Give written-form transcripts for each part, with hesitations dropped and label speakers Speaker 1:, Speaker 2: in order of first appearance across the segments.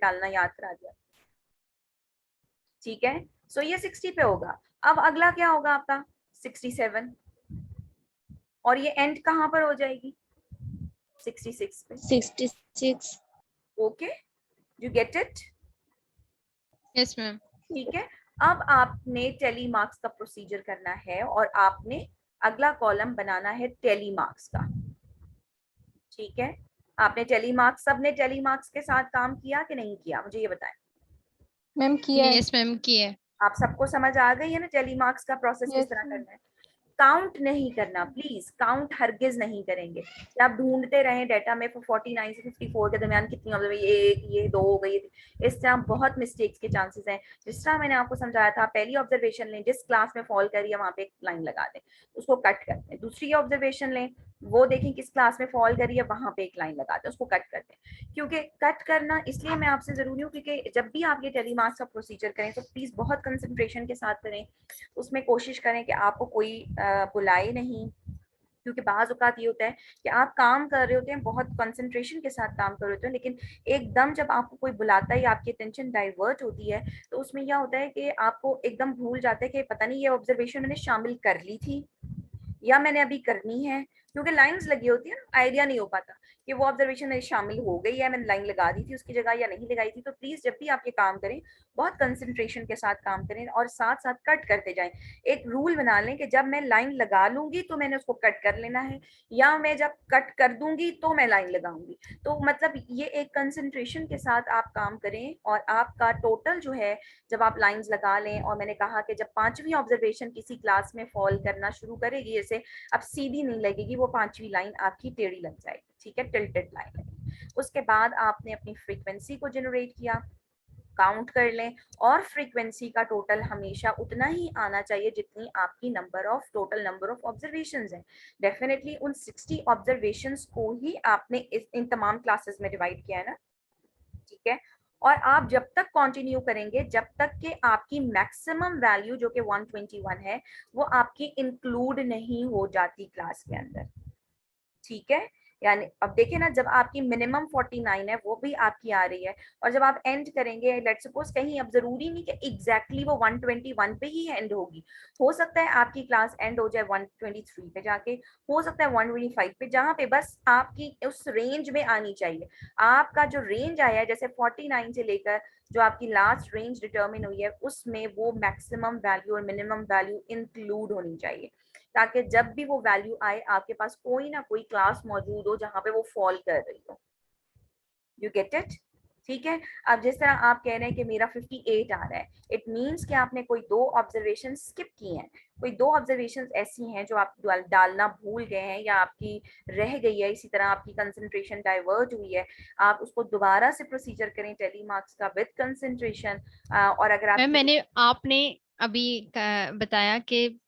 Speaker 1: डालना याद करा दिया, ठीक है। सो ये 60 पे होगा। अब अगला क्या होगा आपका 67, और ये एंड कहाँ पर हो जाएगी 66 पे।
Speaker 2: 66।
Speaker 1: Okay, you get it?
Speaker 3: Yes ma'am.
Speaker 1: ठीक है। अब आपने टेली मार्क्स का प्रोसीजर करना है और आपने अगला कॉलम बनाना है टेली मार्क्स का, ठीक है। आपने टेली मार्क्स, सबने टेली मार्क्स के साथ काम किया कि नहीं किया, मुझे ये बताएं।
Speaker 2: मैम किया है।
Speaker 3: यस मैम की है।
Speaker 1: आप सबको समझ आ गई है ना टेली मार्क्स का प्रोसेस किस तरह करना है? काउंट नहीं करना प्लीज, काउंट हरगिज नहीं करेंगे कि आप ढूंढते रहें डाटा में 49 से 54 के दरमियान कितनी ऑब्जर्वेशन, ये 2 हो गई, इस तरह बहुत मिस्टेक्स के चांसेस हैं। जिस तरह मैंने आपको समझाया था, पहली ऑब्जर्वेशन लें, जिस क्लास में फॉल करिए वहां पे एक लाइन लगा दें, उसको कट कर दें। दूसरी ऑब्जर्वेशन लें, वो देखें किस क्लास में फॉल करिए, वहां पे एक लाइन लगा दें, उसको कट कर दें। क्योंकि कट करना इसलिए मैं आपसे जरूरी हूँ क्योंकि जब भी आप ये टेलीमार्क्स का प्रोसीजर करें तो प्लीज बहुत कंसंट्रेशन के साथ करें, उसमें कोशिश करें कि आपको कोई बुलाए नहीं, क्योंकि बाज औकात ये होता है कि आप काम कर रहे होते हैं, बहुत कंसंट्रेशन के साथ काम कर रहे होते हैं, लेकिन एकदम जब आपको कोई बुलाता है या आपकी अटेंशन डाइवर्ट होती है तो उसमें क्या होता है कि आपको एकदम भूल जाता है कि पता नहीं ये ऑब्जर्वेशन मैंने शामिल कर ली थी या मैंने अभी करनी है, क्योंकि लाइंस लगी होती है ना, आइडिया नहीं हो पाता कि वो ऑब्जर्वेशन मेरी शामिल हो गई है, मैंने लाइन लगा दी थी उसकी जगह या नहीं लगाई थी। तो प्लीज जब भी आप ये काम करें बहुत कंसंट्रेशन के साथ काम करें और साथ साथ कट करते जाएं। एक रूल बना लें कि जब मैं लाइन लगा लूंगी तो मैंने उसको कट कर लेना है, या मैं जब कट कर दूंगी तो मैं लाइन लगाऊंगी। तो मतलब ये एक कंसंट्रेशन के साथ आप काम करें और आपका टोटल जो है, जब आप लाइंस लगा लें, और मैंने कहा कि जब पांचवी ऑब्जर्वेशन किसी क्लास में फॉल करना शुरू करेगी, जैसे अब सीधी नहीं लगेगी, वो पांचवी लाइन आपकी टेढ़ी लग जाएगी, ठीक है, टिल्टेड लाइन लगेगी। उसके बाद आपने अपनी फ्रीक्वेंसी को जनरेट किया, काउंट कर लें, और फ्रीक्वेंसी का टोटल हमेशा उतना ही आना चाहिए जितनी आपकी टोटल नंबर ऑफ ऑब्जर्वेशंस हैं। डेफिनेटली उन 60 ऑब्जर्वेशंस को ही आपने इन तमाम क्लासेस में डिवाइड किया है ना, ठीक है। और आप जब तक कंटिन्यू करेंगे जब तक कि आपकी मैक्सिमम वैल्यू जो कि 121 है वो आपकी इंक्लूड नहीं हो जाती क्लास के अंदर, ठीक है। यानी अब देखिए ना, जब आपकी मिनिमम 49 है वो भी आपकी आ रही है, और जब आप एंड करेंगे, लेट्स सपोज कहीं, अब जरूरी नहीं कि एग्जैक्टली वो 121 पे ही एंड होगी, हो सकता है आपकी क्लास एंड हो जाए 123 पे जाके, हो सकता है 125 पे, जहाँ पे बस आपकी उस रेंज में आनी चाहिए। आपका जो रेंज आया है जैसे 49 से लेकर जो आपकी लास्ट रेंज डिटर्मिन हुई है उसमें वो मैक्सिमम वैल्यू और मिनिमम वैल्यू इंक्लूड होनी चाहिए, ताकि जब भी वो वैल्यू आए आपके पास कोई ना कोई क्लास मौजूद हो जहां पे वो फॉल कर रही हो। You get it? ठीक है। अब जिस तरह आप कह रहे हैं कि मेरा 58 आ रहा है, इट मींस कि आपने कोई 2 ऑब्जर्वेशन स्किप की हैं, कोई 2 ऑब्जर्वेशन ऐसी हैं जो आप डालना भूल गए हैं या आपकी रह गई है, इसी तरह आपकी कंसंट्रेशन डाइवर्ट हुई है। आप उसको दोबारा से प्रोसीजर करें टेली मार्क्स का विद कंसंट्रेशन। और अगर आप
Speaker 3: मैंने आपने अभी बताया कि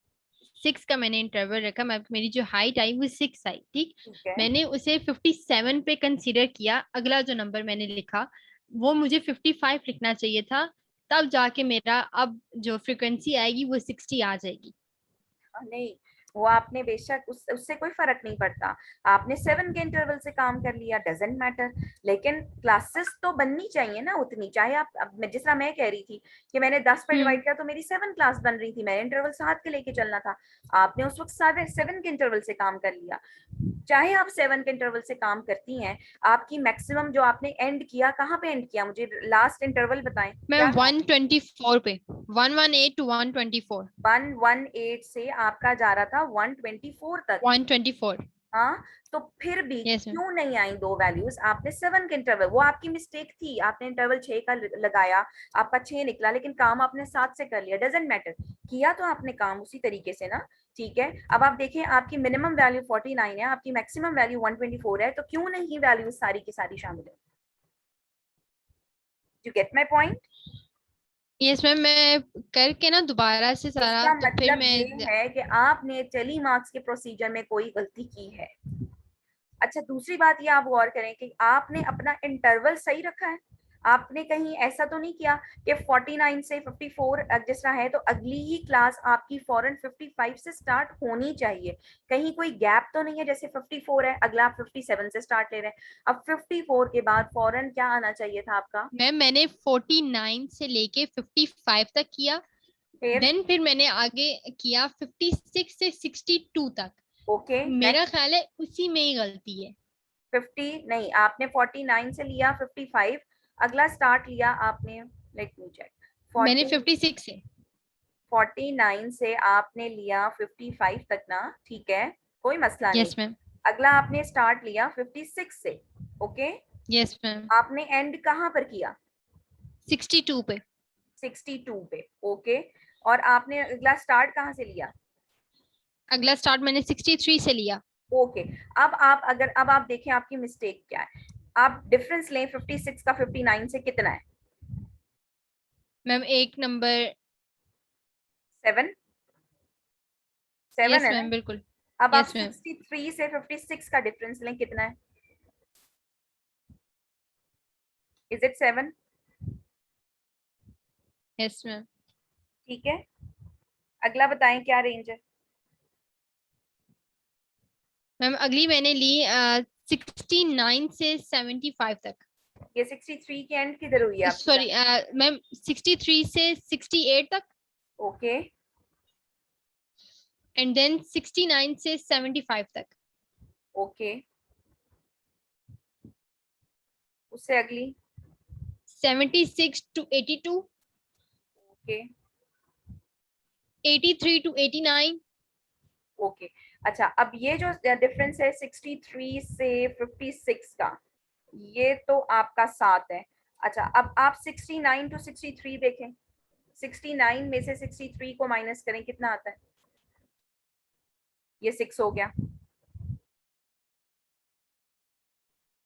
Speaker 3: 6 का मैंने इंटरवल रखा, मेरी जो हाइट आई वो 6 आई, ठीक।
Speaker 1: ठीक है,
Speaker 3: मैंने उसे 57 पे कंसीडर किया, अगला जो नंबर मैंने लिखा वो मुझे 55 लिखना चाहिए था, तब जाके मेरा अब जो फ्रीक्वेंसी आएगी वो 60 आ जाएगी।
Speaker 1: नहीं, वो आपने बेशक उससे कोई फर्क नहीं पड़ता, आपने 7 के इंटरवल से काम कर लिया, डजेंट मैटर, लेकिन क्लासेस तो बननी चाहिए ना उतनी, चाहे आप, अब मैं जिस तरह मैं कह रही थी कि मैंने 10 पे डिवाइड किया तो मेरी 7 क्लास बन रही थी, मैंने इंटरवल 7 के लेके चलना था, आपने उस वक्त 7 के इंटरवल से काम कर लिया। चाहे आप 7 के इंटरवल से काम करती हैं, आपकी मैक्सिमम जो आपने एंड किया, कहाँ पे एंड किया, मुझे लास्ट इंटरवल बताएं
Speaker 3: मैं
Speaker 1: क्या था?
Speaker 3: 124 पे, 118 टू 124।
Speaker 1: 118 से आपका जा रहा था 124 तक।
Speaker 3: 124।
Speaker 1: हाँ, तो फिर भी
Speaker 3: यस मैम।
Speaker 1: क्यों नहीं आई 2 वैल्यूज? आपने 7 के इंटरवल, वो आपकी मिस्टेक थी, आपने इंटरवल 6 का लगाया, आपका 6 निकला, लेकिन काम आपने 7 से कर लिया, डजेंट मैटर, किया तो आपने काम उसी तरीके से ना, ठीक है। अब आप देखें, आपकी मिनिमम वैल्यू 49 है, आपकी मैक्सिमम वैल्यू 124 है, तो क्यों नहीं वैल्यू सारी की सारी शामिल है? You get my point?
Speaker 3: Yes ma'am, मैं करके ना दोबारा से सारा,
Speaker 1: इसका
Speaker 3: तो फिर
Speaker 1: मतलब ये
Speaker 3: मैं।
Speaker 1: है कि आपने टेली मार्क्स के प्रोसीजर में कोई गलती की है। अच्छा, दूसरी बात ये आप गौर करें कि आपने अपना इंटरवल सही रखा है, आपने कहीं ऐसा तो नहीं किया कि 49 से 54 जिस तरह है तो अगली ही क्लास आपकी फौरन 55 से स्टार्ट होनी चाहिए, कहीं कोई गैप तो नहीं है, जैसे 54 है अगला आप 57 से स्टार्ट ले रहे हैं, अब 54 के बाद फौरन क्या आना चाहिए था आपका?
Speaker 3: मैम मैंने 49 से लेके 55 तक किया,
Speaker 1: फिर
Speaker 3: देन फिर मैंने आगे किया 56 से 62 तक।
Speaker 1: ओके
Speaker 3: मेरा
Speaker 1: नेक्स्ट।
Speaker 3: ख्याल है उसी में ही गलती है।
Speaker 1: 50 नहीं, आपने 49 से लिया 55, अगला स्टार्ट लिया आपने, लेट मी चेक,
Speaker 3: मैंने
Speaker 1: 40
Speaker 3: 56 से।
Speaker 1: 49 से आपने लिया 55 तक ना, ठीक है, कोई मसला नहीं।
Speaker 3: Yes ma'am.
Speaker 1: अगला आपने स्टार्ट लिया 56 से, ओके,
Speaker 3: यस मैम।
Speaker 1: आपने एंड कहाँ पर किया?
Speaker 3: 62 पे।
Speaker 1: 62 पे, ओके, और आपने अगला स्टार्ट कहाँ से लिया?
Speaker 3: अगला स्टार्ट मैंने 63 से लिया।
Speaker 1: ओके। अब आप अगर अब आप देखें आपकी मिस्टेक क्या है, आप डिफरेंस लें 56 का 59 से कितना है?
Speaker 3: मैम एक नंबर।
Speaker 1: 7, 7
Speaker 3: यस
Speaker 1: है ना?
Speaker 3: मैम बिल्कुल।
Speaker 1: अब आप
Speaker 3: यस मैम।
Speaker 1: 63 से 56 का डिफरेंस लें, कितना है? Is it 7?
Speaker 3: Yes ma'am.
Speaker 1: ठीक है, अगला बताएं क्या रेंज है?
Speaker 3: मैम अगली मैंने ली 69 से 75 तक।
Speaker 1: ये 63 की एंड किधर हुई है आपकी?
Speaker 3: सॉरी मैम 63 से 68 तक,
Speaker 1: ओके,
Speaker 3: एंड देन 69 से 75 तक।
Speaker 1: ओके, उससे अगली?
Speaker 3: 76 टू 82,
Speaker 1: ओके,
Speaker 3: 83 टू 89।
Speaker 1: ओके। अच्छा, अब ये जो डिफरेंस है 63 से 56 का, ये तो आपका 7 है। अच्छा, अब आप 69 टू 63 देखें, 69 में से 63 को माइनस करें, कितना आता है? ये 6 हो गया,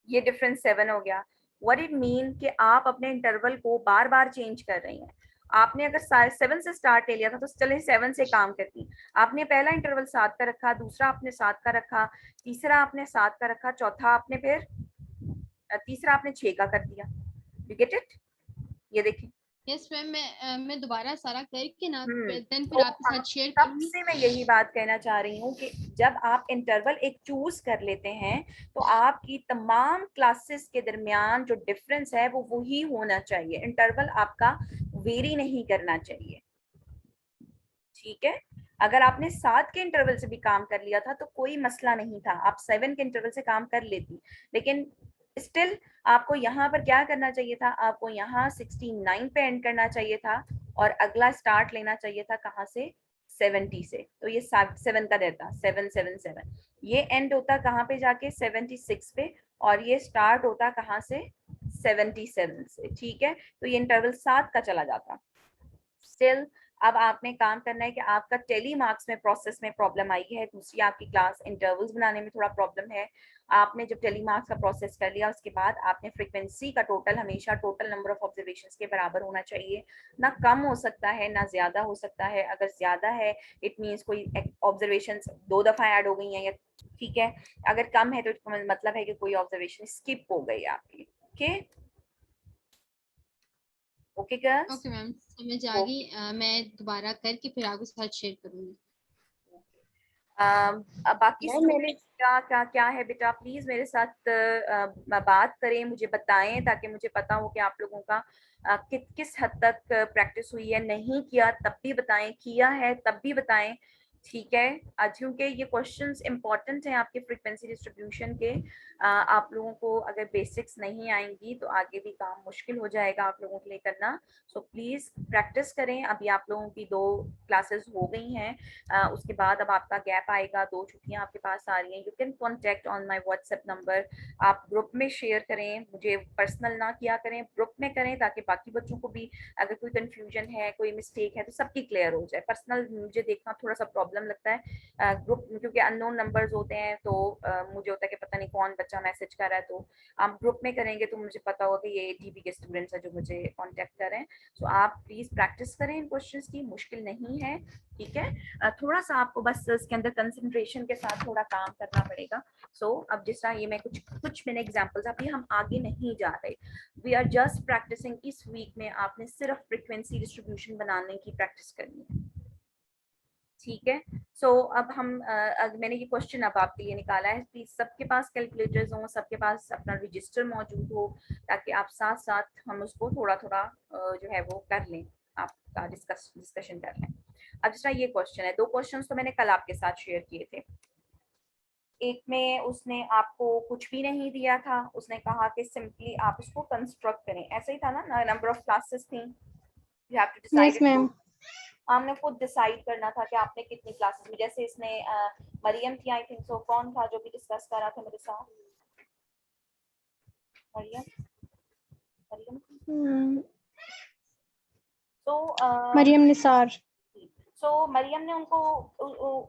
Speaker 1: ये डिफरेंस 7 हो गया। व्हाट इट मीन कि आप अपने इंटरवल को बार बार चेंज कर रही हैं। आपने अगर 7 से स्टार्ट ले लिया था तो चले 7 से काम करती, आपने पहला इंटरवल 7 का रखा, दूसरा आपने 7 का रखा, तीसरा आपने 7 का रखा, चौथा आपने फिर तीसरा आपने 6 का कर दिया। You get it? ये देखिए।
Speaker 3: यस मैम मैं दोबारा सारा करके ना देन फिर
Speaker 1: तो
Speaker 3: आपके साथ शेयर
Speaker 1: तब
Speaker 3: करूंगी।
Speaker 1: से मैं यही बात कहना चाह रही हूँ कि जब आप इंटरवल एक चूज कर लेते हैं तो आपकी तमाम क्लासेस के दरमियान जो डिफरेंस है वो वही होना चाहिए, इंटरवल आपका वेरी नहीं करना चाहिए, ठीक है? अगर आपने 7 के इंटरवल से भी काम कर लिया था तो कोई मसला नहीं था, आप 7 के इंटरवल से काम कर लेती, लेकिन स्टिल आपको यहाँ पर क्या करना चाहिए था, आपको यहाँ 69 पे एंड करना चाहिए था और अगला स्टार्ट लेना चाहिए था कहाँ से? 70 से। तो ये 7 का देता 777, ये एंड होता कहाँ पे जाके? 76 पे, और ये स्टार्ट होता कहाँ से? 77 से, ठीक है? तो ये इंटरवल 7 का चला जाता। स्टिल अब आपने काम करना है कि आपका टेली मार्क्स में प्रोसेस में प्रॉब्लम आई है, दूसरी आपकी क्लास इंटरवल्स बनाने में थोड़ा प्रॉब्लम है। आपने जब टेली मार्क्स का प्रोसेस कर लिया उसके बाद आपने फ्रीक्वेंसी का टोटल हमेशा टोटल नंबर ऑफ ऑब्जर्वेशंस के बराबर होना चाहिए, ना कम हो सकता है ना ज्यादा हो सकता है। अगर ज्यादा है इट मीन्स कोई ऑब्जर्वेशंस 2 दफा ऐड हो गई हैं, या ठीक है, अगर कम है तो मतलब है कि कोई ऑब्जर्वेशन स्किप हो गई आपकी। Okay, okay girls,
Speaker 3: okay ma'am समझ आ गई।
Speaker 1: ओके।
Speaker 3: मैं दोबारा करके फिर आपके साथ शेयर करूंगी।
Speaker 1: अब बाकी
Speaker 2: मैम मैंने
Speaker 1: स्टूडेंट्स क्या क्या क्या है बेटा, प्लीज मेरे साथ बात करें, मुझे बताएं ताकि मुझे पता हो कि आप लोगों का किस हद तक प्रैक्टिस हुई है, नहीं किया तब भी बताएं, किया है तब भी बताएं, ठीक है? क्योंकि ये क्वेश्चंस इंपॉर्टेंट हैं आपके फ्रीक्वेंसी डिस्ट्रीब्यूशन के। आप लोगों को अगर बेसिक्स नहीं आएंगी तो आगे भी काम मुश्किल हो जाएगा आप लोगों के लिए करना। सो प्लीज प्रैक्टिस करें। अभी आप लोगों की 2 क्लासेस हो गई हैं, उसके बाद अब आपका गैप आएगा, 2 छुट्टियां आपके पास आ रही हैं। You can contact on my WhatsApp number, आप ग्रुप में शेयर करें, मुझे पर्सनल ना किया करें, ग्रुप में करें ताकि बाकी बच्चों को भी अगर कोई कंफ्यूजन है कोई मिस्टेक है तो सबकी क्लियर हो जाए। पर्सनल मुझे देखना थोड़ा सा प्रॉब्लम प्रॉब्लम लगता है ग्रुप, क्योंकि अननोन नंबर्स होते हैं तो मुझे होता है कि पता नहीं कौन बच्चा मैसेज कर रहा है, तो आप ग्रुप में करेंगे तो मुझे पता होगा कि ये टीबी के स्टूडेंट्स हैं जो मुझे कांटेक्ट कर रहे हैं। सो आप प्लीज प्रैक्टिस करें इन क्वेश्चंस की, मुश्किल नहीं है, ठीक है। थोड़ा सा आपको बस इसके अंदर कंसंट्रेशन के साथ थोड़ा काम करना पड़ेगा। सो अब जिस तरह ये मैं कुछ मैंने एग्जांपल्स, अभी हम आगे नहीं जा रहे, वी आर जस्ट प्रैक्टिसिंग। इस वीक में आपने सिर्फ फ्रीक्वेंसी डिस्ट्रीब्यूशन बनाने की प्रैक्टिस करनी है, ठीक है। सो अब हम मैंने ये क्वेश्चन अब आपके लिए निकाला है, प्लीज सबके पास कैलकुलेटर्स हो, सबके पास अपना रजिस्टर मौजूद हो, ताकि आप साथ साथ हम उसको थोड़ा थोड़ा जो है वो कर लें, आपका डिस्कशन कर लें। अब जिस तरह ये क्वेश्चन है, 2 क्वेश्चन तो मैंने कल आपके साथ शेयर किए थे। एक में उसने आपको कुछ भी नहीं दिया था, उसने कहा कि सिंपली आप उसको कंस्ट्रक्ट करें, ऐसा ही था ना, नंबर ऑफ क्लासेस थी, you have to decide
Speaker 2: yes ma'am.
Speaker 1: हमने खुद डिसाइड करना था कि आपने कितनी क्लासेस में, जैसे इसने मरियम थी आई थिंक सो, कौन था जो भी डिस्कस कर रहा था मेरे साथ, मरियम, मरियम तो
Speaker 2: मरियम निसार।
Speaker 1: मरियम ने उनको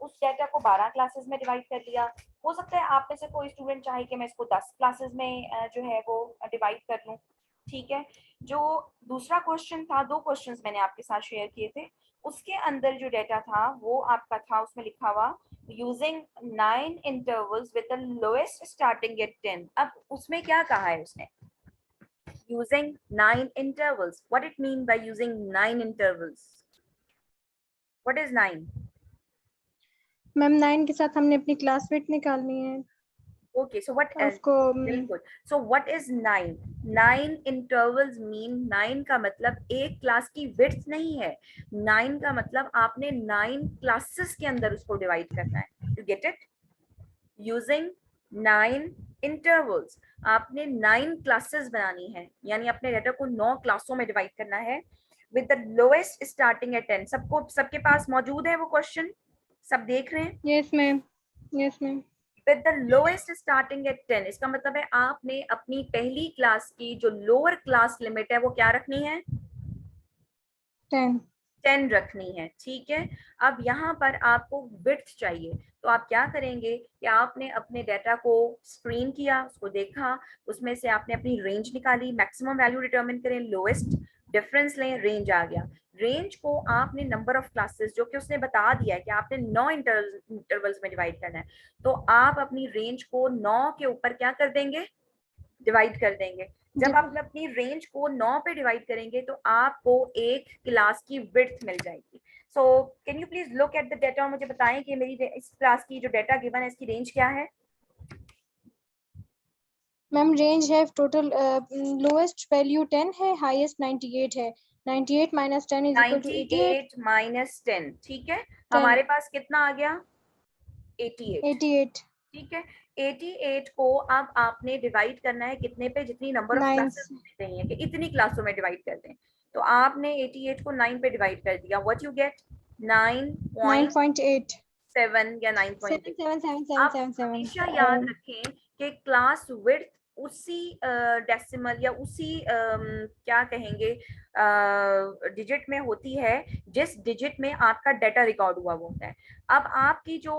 Speaker 1: उस डेटा को 12 क्लासेस में डिवाइड कर लिया। हो सकता है आप में से कोई स्टूडेंट चाहे कि मैं इसको 10 क्लासेस में जो है वो डिवाइड कर लूं, ठीक है। जो दूसरा क्वेश्चन था, 2 क्वेश्चंस मैंने आपके साथ शेयर किए थे, उसके अंदर जो डेटा था वो आपका था, उसमें लिखा हुआ using 9 intervals with the lowest starting at 10। अब उसमें क्या कहा है उसने, using 9 intervals, what it mean by using 9 intervals, what is 9?
Speaker 2: Ma'am 9 के साथ हमने अपनी क्लास विड्थ निकालनी है।
Speaker 1: Okay, so what else?
Speaker 2: उसको
Speaker 1: बिल्कुल। So what is 9? 9 intervals mean 9 का मतलब एक क्लास की विड्थ नहीं है, 9 का मतलब आपने 9 क्लासेस के अंदर उसको डिवाइड करना है। You get it? Using 9 intervals, आपने 9 क्लासेस बनानी है, यानी अपने डेटा को 9 क्लासों में डिवाइड करना है, with the lowest starting at 10। सबको, सबके पास मौजूद है वो क्वेश्चन, सब देख रहे हैं?
Speaker 2: Yes ma'am, yes ma'am.
Speaker 1: with the lowest starting at 10, इसका मतलब है आपने अपनी पहली क्लास की जो लोअर क्लास लिमिट है वो क्या रखनी है, 10 रखनी है, ठीक है। अब यहाँ पर आपको विड्थ चाहिए, तो आप क्या करेंगे कि आपने अपने डेटा को स्क्रीन किया, उसको देखा, उसमें से आपने अपनी रेंज निकाली, मैक्सिमम वैल्यू डिटरमिन करें, लोएस्ट डिफरेंस लें, रेंज आ गया। रेंज को आपने नंबर ऑफ क्लासेस जो कि उसने बता दिया है कि आपने 9 इंटरवल्स में डिवाइड करना है, तो आप अपनी रेंज को 9 के ऊपर क्या कर देंगे, डिवाइड कर देंगे। जब आप अपनी रेंज को 9 पे डिवाइड करेंगे तो आपको एक क्लास की विड्थ मिल जाएगी। So can you please look at the data और मुझे बताएं कि मेरी इस क्लास की जो डेटा गिवन है इसकी रेंज क्या है।
Speaker 2: मैम रेंज है टोटल, लोएस्ट वैल्यू 10 है, हाईएस्ट 98 है। 98 minus 10 is equal to 88
Speaker 1: minus 10, ठीक है।
Speaker 2: 10
Speaker 1: हमारे पास कितना आ गया, 88, ठीक है। 88 को अब आपने डिवाइड करना है कितने पे, जितनी नंबर ऑफ
Speaker 2: 9
Speaker 1: क्लासेस नहीं है कि इतनी क्लासों में डिवाइड कर दें, तो आपने 88 को 9 पे डिवाइड कर दिया, व्हाट यू गेट
Speaker 2: 9.8
Speaker 1: 9.7 या 9.8। आप
Speaker 2: 7777777
Speaker 1: हमेशा याद रखें कि क्लास विड्थ उसी डेसिमल या उसी क्या कहेंगे डिजिट में होती है जिस डिजिट में आपका डाटा रिकॉर्ड हुआ वो होता है। अब आपकी जो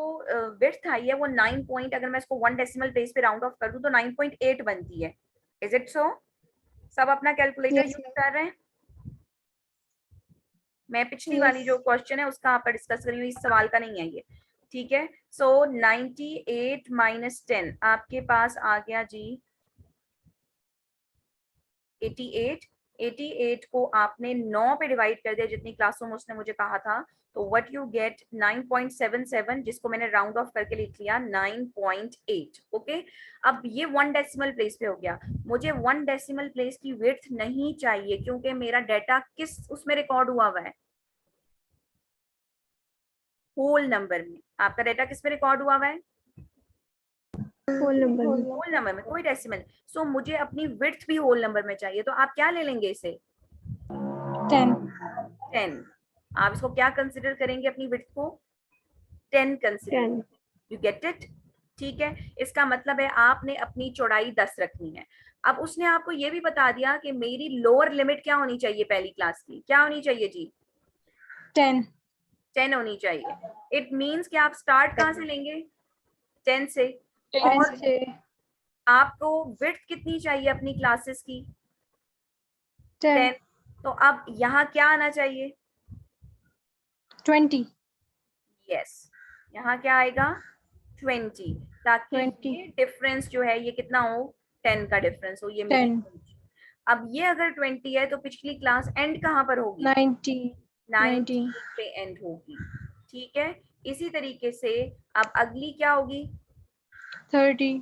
Speaker 1: विड्थ आई है वो 9 पॉइंट, अगर मैं इसको 1 डेसिमल प्लेस पे राउंड ऑफ कर दूं तो 9.8 बनती है। Is it so? सब अपना कैलकुलेटर
Speaker 2: यस
Speaker 1: यूज कर रहे हैं? मैं पिछली
Speaker 2: यस
Speaker 1: वाली जो क्वेश्चन है उसका आप डिस्कस कर रही हूँ, इस सवाल का नहीं है ये, ठीक है। सो 98 माइनस 10 आपके पास आ गया जी 88। 88 को आपने 9 पे डिवाइड कर दिया जितनी क्लासों में उसने मुझे कहा था, तो व्हाट यू गेट 9.77, जिसको मैंने राउंड ऑफ करके लिख लिया 9.8। ओके, अब ये 1 डेसिमल प्लेस पे हो गया, मुझे 1 डेसिमल प्लेस की विड्थ नहीं चाहिए क्योंकि मेरा डाटा किस उसमें रिकॉर्ड हुआ है, होल नंबर में। आपका डाटा किस में रिकॉर्ड हुआ है,
Speaker 2: होल
Speaker 1: नंबर में, कोई डेसिमल। सो मुझे अपनी विड्थ भी होल नंबर में चाहिए, तो आप क्या ले लेंगे इसे 10। आप इसको क्या कंसिडर करेंगे, अपनी विड्थ को 10 कंसिडर, यू गेट इट, ठीक है। इसका मतलब है आपने अपनी चौड़ाई 10 रखनी है। अब उसने आपको ये भी बता दिया कि मेरी लोअर लिमिट क्या होनी चाहिए, पहली क्लास की क्या होनी चाहिए जी
Speaker 2: 10
Speaker 1: 10 होनी चाहिए। इट मीन्स कि आप स्टार्ट कहाँ से लेंगे? 10 से।
Speaker 2: 10
Speaker 1: और
Speaker 2: से
Speaker 1: आपको विड्थ कितनी चाहिए अपनी क्लासेस की?
Speaker 2: 10
Speaker 1: 10। तो अब यहाँ क्या आना चाहिए?
Speaker 2: 20
Speaker 1: यस, यहाँ क्या आएगा? 20, ताकि
Speaker 2: 20
Speaker 1: ये डिफरेंस जो है ये कितना हो? 10 का डिफरेंस हो, ये मेरी
Speaker 2: 10
Speaker 1: age। अब ये अगर 20 है तो पिछली क्लास एंड कहाँ पर होगी?
Speaker 2: 90 90
Speaker 1: 19 पे एंड होगी। ठीक है, इसी तरीके से अब अगली क्या होगी?
Speaker 2: 30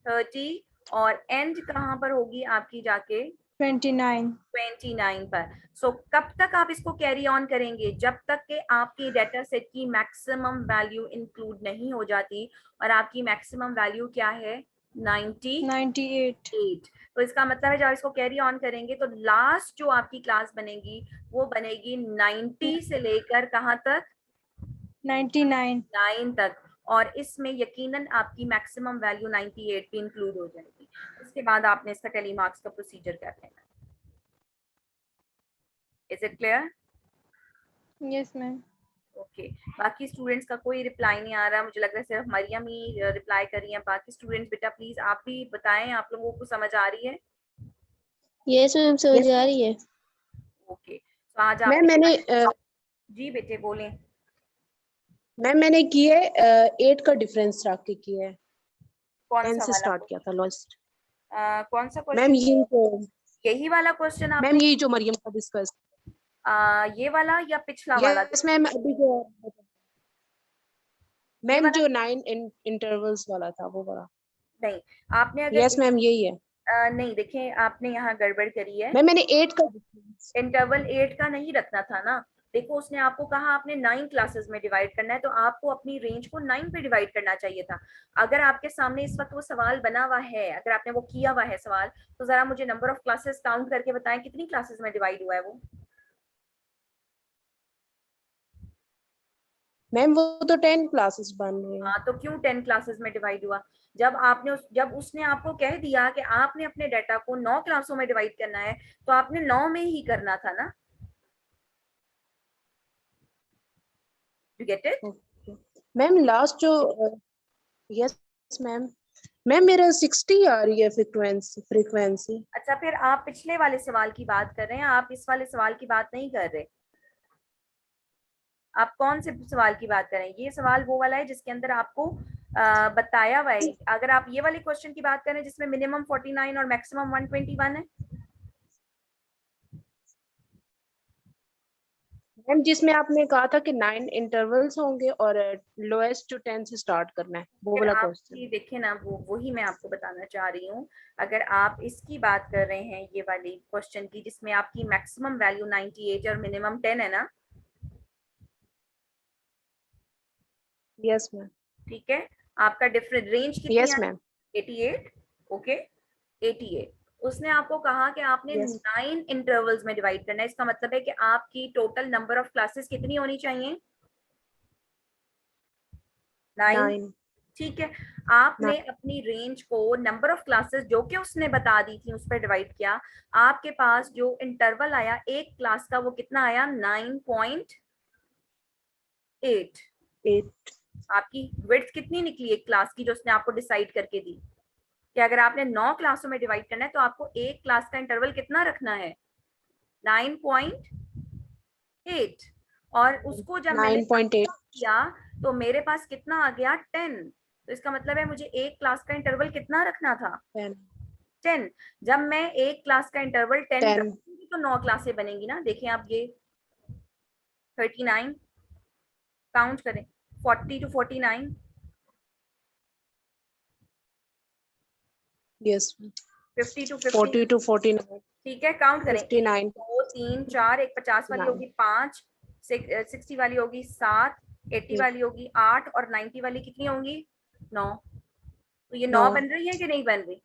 Speaker 1: 30। और एंड कहाँ पर होगी आपकी जाके?
Speaker 2: 29
Speaker 1: 29 पर। सो कब तक आप इसको कैरी ऑन करेंगे? जब तक कि आपकी डेटा सेट की मैक्सिमम वैल्यू इंक्लूड नहीं हो जाती। और आपकी मैक्सिमम वैल्यू क्या है? 98।
Speaker 2: 98
Speaker 1: तो इसका मतलब है जब इसको कैरी ऑन करेंगे तो लास्ट जो आपकी क्लास बनेगी वो बनेगी 90 से लेकर कहाँ तक?
Speaker 2: 99
Speaker 1: 9 तक। और इसमें यकीनन आपकी मैक्सिमम वैल्यू 98 भी इंक्लूड हो जाएगी। उसके बाद आपने इसका टेलीमार्क्स का प्रोसीजर कर लेना। Is it clear?
Speaker 2: Yes ma'am
Speaker 1: okay. बाकी स्टूडेंट्स का कोई रिप्लाई नहीं आ रहा, मुझे लग रहा है सिर्फ मरियम ही रिप्लाई कर रही है। बाकी स्टूडेंट्स बेटा प्लीज आप भी बताएं, आप लोगों को समझ आ रही है?
Speaker 4: यस मैम समझ आ रही है।
Speaker 1: ओके, तो आज
Speaker 4: मैम
Speaker 1: आपने
Speaker 4: मैंने
Speaker 1: जी बेटे बोलें।
Speaker 4: मैंने की है 8 का डिफरेंस रख के किया है।
Speaker 1: कौन
Speaker 4: 10
Speaker 1: सा
Speaker 4: से
Speaker 1: वाला
Speaker 4: स्टार्ट किया था लास्ट।
Speaker 1: कौन सा
Speaker 4: मैम
Speaker 1: क्वेश्चन?
Speaker 4: ये तो
Speaker 1: यही वाला क्वेश्चन
Speaker 4: मैम
Speaker 1: आपने
Speaker 4: ये जो मरियम का डिस्कस।
Speaker 1: ये वाला या पिछला वाला?
Speaker 4: यस मैम अभी जो
Speaker 1: ये
Speaker 4: मैम
Speaker 1: वाला?
Speaker 4: जो 9 इंटरवल्स वाला था वो वाला।
Speaker 1: नहीं, आपने
Speaker 4: यस
Speaker 1: अगर
Speaker 4: मैम यही है।
Speaker 1: नहीं देखें, आपने यहाँ गड़बड़ करी है।
Speaker 4: मैम मैंने 8 का डिफरेंस।
Speaker 1: इंटरवल 8 का नहीं रखना था ना। देखो उसने आपको कहा आपने 9 क्लासेस में डिवाइड करना है, तो आपको अपनी रेंज को 9 पे डिवाइड करना चाहिए था। अगर आपके सामने इस वक्त वो सवाल बना हुआ है, अगर आपने वो किया हुआ है सवाल, तो जरा मुझे नंबर ऑफ क्लासेस काउंट करके बताएं कितनी क्लासेस में डिवाइड हुआ है वो?
Speaker 4: मैम वो तो 10 क्लासेस बन रहे हैं।
Speaker 1: हाँ, तो क्यों 10 क्लासेस में डिवाइड हुआ? जब उसने आपको कह दिया कि आपने अपने डाटा को 9 क्लासों में डिवाइड करना है, तो आपने 9 में ही करना था ना। You get it?
Speaker 4: Ma'am last जो यस मैम मैम मेरा 60 आ रही है फ्रीक्वेंसी।
Speaker 1: अच्छा, फिर आप पिछले वाले सवाल की बात कर रहे हैं, आप इस वाले सवाल की बात नहीं कर रहे। आप कौन से सवाल की बात कर रहे हैं? ये सवाल वो वाला है जिसके अंदर आपको बताया हुआ है। अगर आप ये वाले क्वेश्चन की बात करें जिसमें मिनिमम 49 और मैक्सिमम 121 है।
Speaker 4: मैम जिसमें आपने कहा था कि 9 इंटरवल्स होंगे और लोएस्ट टू 10 से स्टार्ट करना है वो
Speaker 1: फिर
Speaker 4: वाला
Speaker 1: आप
Speaker 4: क्वेश्चन।
Speaker 1: ये देखें ना, वो वही मैं आपको बताना चाह रही हूँ। अगर आप इसकी बात कर रहे हैं ये वाली क्वेश्चन की जिसमें आपकी मैक्सिमम वैल्यू 98 और मिनिमम 10 है ना।
Speaker 4: Yes ma'am.
Speaker 1: ठीक है, आपका डिफरेंट रेंज कितनी
Speaker 4: यस
Speaker 1: है?
Speaker 4: मैम।
Speaker 1: 88। ओके, 88। उसने आपको कहा कि आपने
Speaker 4: यस
Speaker 1: 9 इंटरवल्स में डिवाइड करना है। इसका मतलब है कि आपकी टोटल नंबर ऑफ क्लासेस कितनी होनी चाहिए? 9।
Speaker 4: 9
Speaker 1: ठीक है, आपने अपनी रेंज को नंबर ऑफ क्लासेस जो कि उसने बता दी थी उस पर डिवाइड किया। आपके पास जो इंटरवल आया एक क्लास का वो कितना आया? 9.8।
Speaker 4: 8
Speaker 1: आपकी विड्थ कितनी निकली एक क्लास की जो उसने आपको डिसाइड करके दी? कि अगर आपने 9 क्लासों में डिवाइड करना है तो आपको एक क्लास का इंटरवल कितना रखना है? 9.8। और उसको जब मैंने
Speaker 4: 9.8
Speaker 1: किया तो मेरे पास कितना आ गया? 10। तो इसका मतलब है मुझे एक क्लास का इंटरवल कितना रखना था?
Speaker 4: 10
Speaker 1: 10। जब मैं एक क्लास का इंटरवल 10
Speaker 4: 10
Speaker 1: रखूंगी तो 9 क्लासें बनेंगी ना। देखें आप ये 39 काउंट करें, 40 टू 49,
Speaker 4: यस
Speaker 1: 50 टू 50।
Speaker 4: 40 टू 49
Speaker 1: ठीक है, काउंट करें, 1
Speaker 4: 59
Speaker 1: 2 3 4, एक 50 वाली होगी 5, 60 वाली होगी 7, 80 वाली होगी 8 और 90 वाली कितनी होंगी? 9। तो ये 9
Speaker 4: 9
Speaker 1: बन रही है कि नहीं बन रही?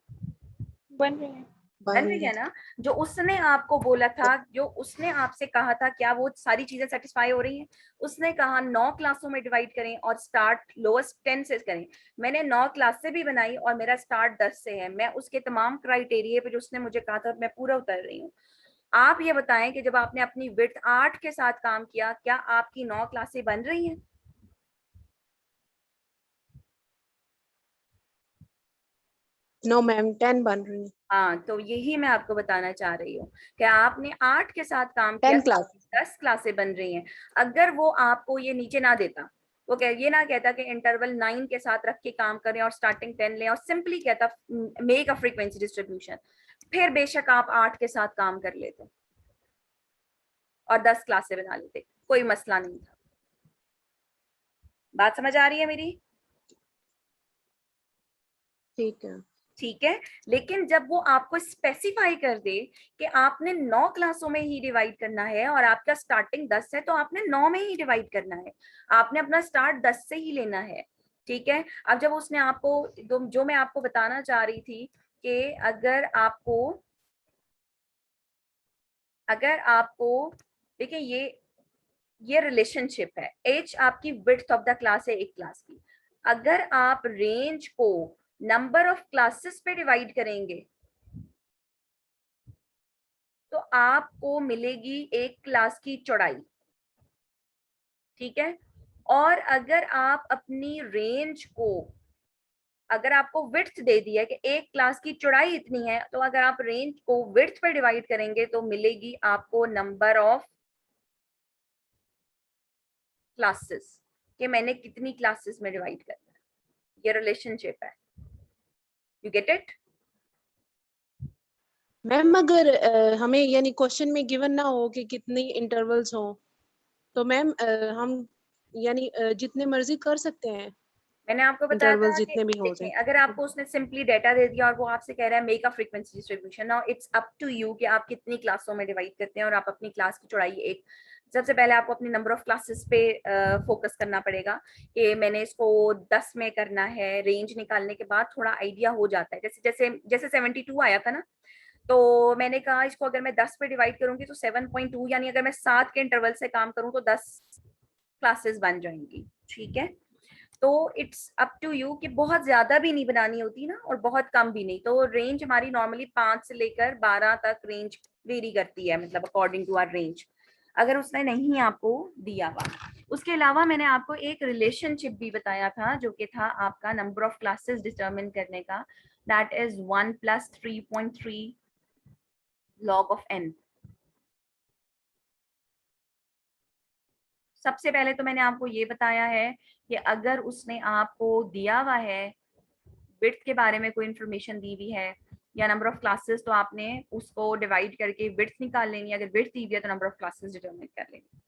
Speaker 2: बन रहे हैं
Speaker 1: बन रही है ना। जो उसने आपको बोला था, जो उसने आपसे कहा था, क्या वो सारी चीजें सेटिस्फाई हो रही हैं? उसने कहा 9 क्लासों में डिवाइड करें और स्टार्ट लोएस्ट 10 से करें। मैंने 9 क्लास से भी बनाई और मेरा स्टार्ट 10 से है। मैं उसके तमाम क्राइटेरिया पे जो उसने मुझे कहा था मैं पूरा उतर रही हूँ। आप ये बताएं कि जब आपने अपनी विड्थ 8 के साथ काम किया, क्या आपकी 9 क्लासें बन रही हैं?
Speaker 4: नो मैम 10 बन रही है।
Speaker 1: हाँ, तो यही मैं आपको बताना चाह रही हूँ कि आपने 8 के साथ काम किया,
Speaker 4: 10 क्लास।
Speaker 1: 10 क्लासें बन रही हैं। अगर वो आपको ये नीचे ना देता, वो ये ना कहता कि इंटरवल 9 के साथ रख के काम करें और स्टार्टिंग 10 लें और सिंपली कहता मेक अ फ्रीक्वेंसी डिस्ट्रीब्यूशन, फिर बेशक आप 8 के साथ काम कर लेते और 10 क्लासें बना लेते, कोई मसला नहीं था। बात समझ आ रही है मेरी?
Speaker 4: ठीक है।
Speaker 1: ठीक है, लेकिन जब वो आपको स्पेसिफाई कर दे कि आपने 9 क्लासों में ही डिवाइड करना है और आपका स्टार्टिंग 10 है, तो आपने 9 में ही डिवाइड करना है, आपने अपना स्टार्ट 10 से ही लेना है। ठीक है, अब जब उसने आपको जो मैं आपको बताना चाह रही थी कि अगर आपको देखिए, ये रिलेशनशिप है, एच आपकी विड्थ ऑफ द क्लास है एक क्लास की। अगर आप रेंज को नंबर ऑफ क्लासेस पे डिवाइड करेंगे तो आपको मिलेगी एक क्लास की चौड़ाई। ठीक है, और अगर आप अपनी रेंज को, अगर आपको विड्थ दे दी है कि एक क्लास की चौड़ाई इतनी है, तो अगर आप रेंज को विड्थ पे डिवाइड करेंगे तो मिलेगी आपको नंबर ऑफ क्लासेस, कि मैंने कितनी क्लासेस में डिवाइड करना है। ये रिलेशनशिप है, यू गेट इट?
Speaker 4: मैम अगर हमें यानी क्वेश्चन में गिवन ना हो कि कितनी इंटरवल्स हो, तो मैम हम यानी जितने मर्जी कर सकते हैं,
Speaker 1: मैंने आपको बताया
Speaker 4: इंटरवल्स
Speaker 1: था कि
Speaker 4: जितने भी हो
Speaker 1: देखिए,
Speaker 4: जाए।
Speaker 1: अगर आपको उसने सिंपली डेटा दे दिया और वो आपसे कह रहा है make a frequency distribution, now it's up to you कि आप कितनी क्लासों में डिवाइड करते हैं और आप अपनी क्लास की चौड़ाई एक, सबसे पहले आपको अपनी नंबर ऑफ क्लासेस पे फोकस करना पड़ेगा कि मैंने इसको 10 में करना है। रेंज निकालने के बाद थोड़ा आइडिया हो जाता है, जैसे जैसे जैसे 72 आया था ना, तो मैंने कहा इसको अगर मैं 10 पे डिवाइड करूंगी तो 7.2, यानी अगर मैं 7 के इंटरवल से काम करूं तो 10 क्लासेस बन जाएंगी। ठीक है, तो इट्स अप टू यू कि बहुत ज्यादा भी नहीं बनानी होती ना और बहुत कम भी नहीं। तो रेंज हमारी नॉर्मली 5 से लेकर 12 तक रेंज वेरी करती है, मतलब अकॉर्डिंग टू आवर रेंज, अगर उसने नहीं आपको दिया हुआ। उसके अलावा मैंने आपको एक रिलेशनशिप भी बताया था जो कि था आपका नंबर ऑफ क्लासेस डिटरमिन करने का, that is 1 + 3.3 log of n। सबसे पहले तो मैंने आपको ये बताया है कि अगर उसने आपको दिया हुआ है, विड्थ के बारे में कोई इंफॉर्मेशन दी हुई है या नंबर ऑफ क्लासेस, तो आपने उसको डिवाइड करके विड्थ निकाल लेनी है। अगर विड्थ दी हुई है तो नंबर ऑफ क्लासेस डिटरमिन कर लेनी।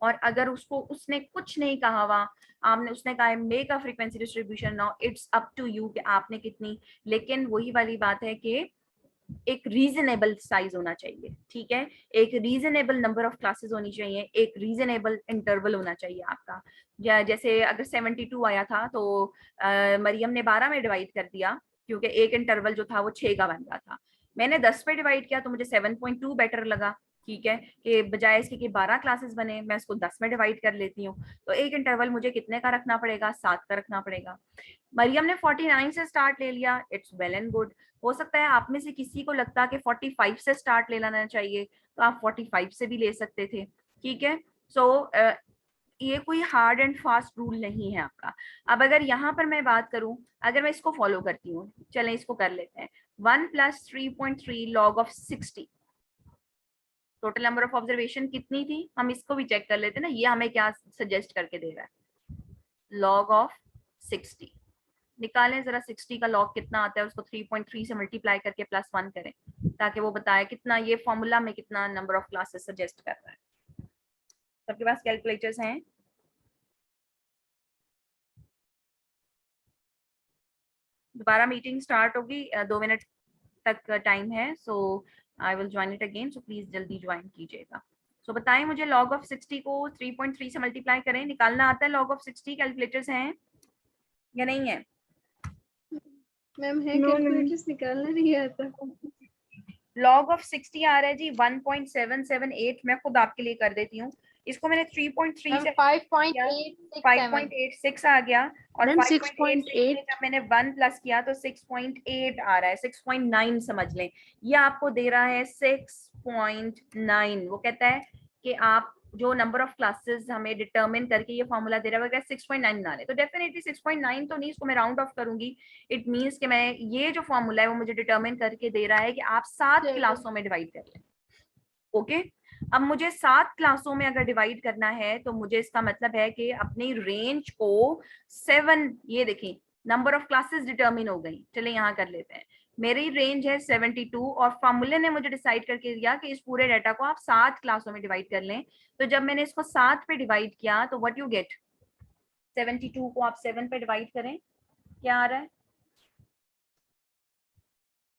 Speaker 1: और अगर उसने कुछ नहीं कहा हुआ, आपने उसने कहा make a frequency distribution, now it's up to you कि आपने कितनी, लेकिन वही वाली बात है कि एक रीजनेबल साइज होना चाहिए। ठीक है, एक रीजनेबल नंबर ऑफ क्लासेस होनी चाहिए, एक रीजनेबल इंटरवल होना चाहिए आपका। जैसे अगर 72 आया था तो मरियम ने 12 में डिवाइड कर दिया, क्योंकि एक इंटरवल जो था वो 6 का बन रहा था। मैंने 10 पे डिवाइड किया तो मुझे 7.2 बेटर लगा। ठीक है, कि बजाय इसके कि 12 क्लासेस बने, मैं इसको 10 में डिवाइड कर लेती हूँ। तो एक इंटरवल मुझे कितने का रखना पड़ेगा? 7 का रखना पड़ेगा। मरियम ने 49 से स्टार्ट ले लिया, इट्स वेल एंड गुड। हो सकता है आप में से किसी को लगता कि 45 से स्टार्ट ले लेना चाहिए, तो आप 45 से भी ले सकते थे। ठीक है, सो ये कोई हार्ड एंड फास्ट रूल नहीं है आपका। अब अगर यहाँ पर मैं बात करूं, अगर मैं इसको फॉलो करती हूँ, चलें इसको कर लेते हैं। 1 + 3.3 log of 60, total number of observation कितनी थी? हम इसको भी चेक कर लेते हैं ना, ये हमें क्या सजेस्ट करके दे रहा है। log of 60 निकालें जरा, 60 का लॉग कितना आता है, उसको 3.3 से मल्टीप्लाई करके +1 करें, ताकि वो बताए कितना, ये फॉर्मूला में कितना नंबर ऑफ क्लासेस सजेस्ट कर रहा है। सबके पास कैलकुलेटर्स हैं? दोबारा मीटिंग स्टार्ट होगी, 2 मिनट तक टाइम है, so I will join it again, so please जल्दी ज्वाइन कीजिएगा। सो बताएं मुझे, log of 60 को 3.3 से मल्टीप्लाई करें, निकालना आता है log of 60? कैलकुलेटर्स हैं या नहीं है?
Speaker 2: मैम है, कैलकुलेटर्स निकालना नहीं आता।
Speaker 1: log of 60 आ रहा है जी 1.778, मैं खुद आपके लिए कर देती हूँ। इसको मैंने 3.3
Speaker 3: मैम
Speaker 1: से
Speaker 3: 5.867
Speaker 1: 5.86 आ गया, और
Speaker 4: मैम
Speaker 1: 5.86 में
Speaker 4: 6.8
Speaker 1: जब मैंने 1 प्लस किया तो 6.8 आ रहा है, 6.9 समझ लें। ये आपको दे रहा है 6.9। वो कहता है कि आप जो नंबर ऑफ क्लासेस हमें डिटरमिन करके ये फॉर्मूला दे रहा है अगर 6.9 ना ले तो डेफिनेटली 6.9 तो नहीं, इसको मैं राउंड ऑफ करूंगी। इट मींस कि मैं ये जो फॉर्मूला है वो मुझे डिटरमिन करके दे रहा है कि आप 7 क्लासों में डिवाइड कर लें। ओके, अब मुझे 7 क्लासों में अगर डिवाइड करना है तो मुझे इसका मतलब है कि अपनी रेंज को 7, ये देखिए नंबर ऑफ क्लासेस डिटरमिन हो गई। चलिए यहाँ कर लेते हैं, मेरी रेंज है 72 और फॉर्मूले ने मुझे डिसाइड करके दिया कि इस पूरे डाटा को आप 7 क्लासों में डिवाइड कर लें। तो जब मैंने इसको 7 पे डिवाइड किया तो व्हाट यू गेट, 72 को आप 7 पे डिवाइड करें, क्या आ रहा है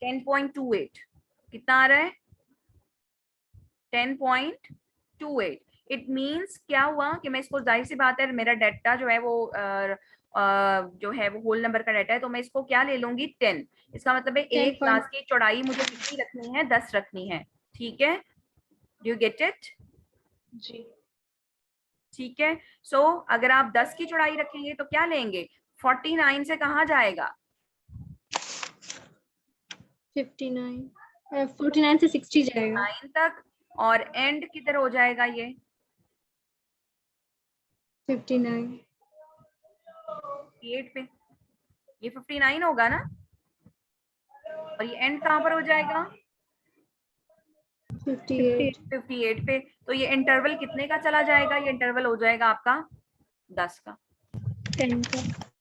Speaker 1: 10.28। कितना आ रहा है 10.28। इट मींस क्या हुआ कि मैं इसको, जाहिर सी बात है मेरा डाटा जो है वो जो है वो होल नंबर का डाटा है, तो मैं इसको क्या ले लूंगी 10। इसका मतलब है एक क्लास की चौड़ाई मुझे कितनी रखनी है, 10 रखनी है। ठीक है, डू यू गेट इट?
Speaker 4: जी।
Speaker 1: ठीक है, सो अगर आप 10 की चौड़ाई रखेंगे तो क्या लेंगे, 49 से कहाँ जाएगा,
Speaker 2: 49 से 60 जाएगा,
Speaker 1: 9 तक, और एंड किधर हो जाएगा ये
Speaker 2: 59
Speaker 1: 8 पे, ये 59 होगा ना, और ये एंड कहाँ पर हो जाएगा
Speaker 2: 58
Speaker 1: 58 पे। तो ये इंटरवल कितने का चला जाएगा, ये इंटरवल हो जाएगा आपका 10 का।
Speaker 2: 10 का।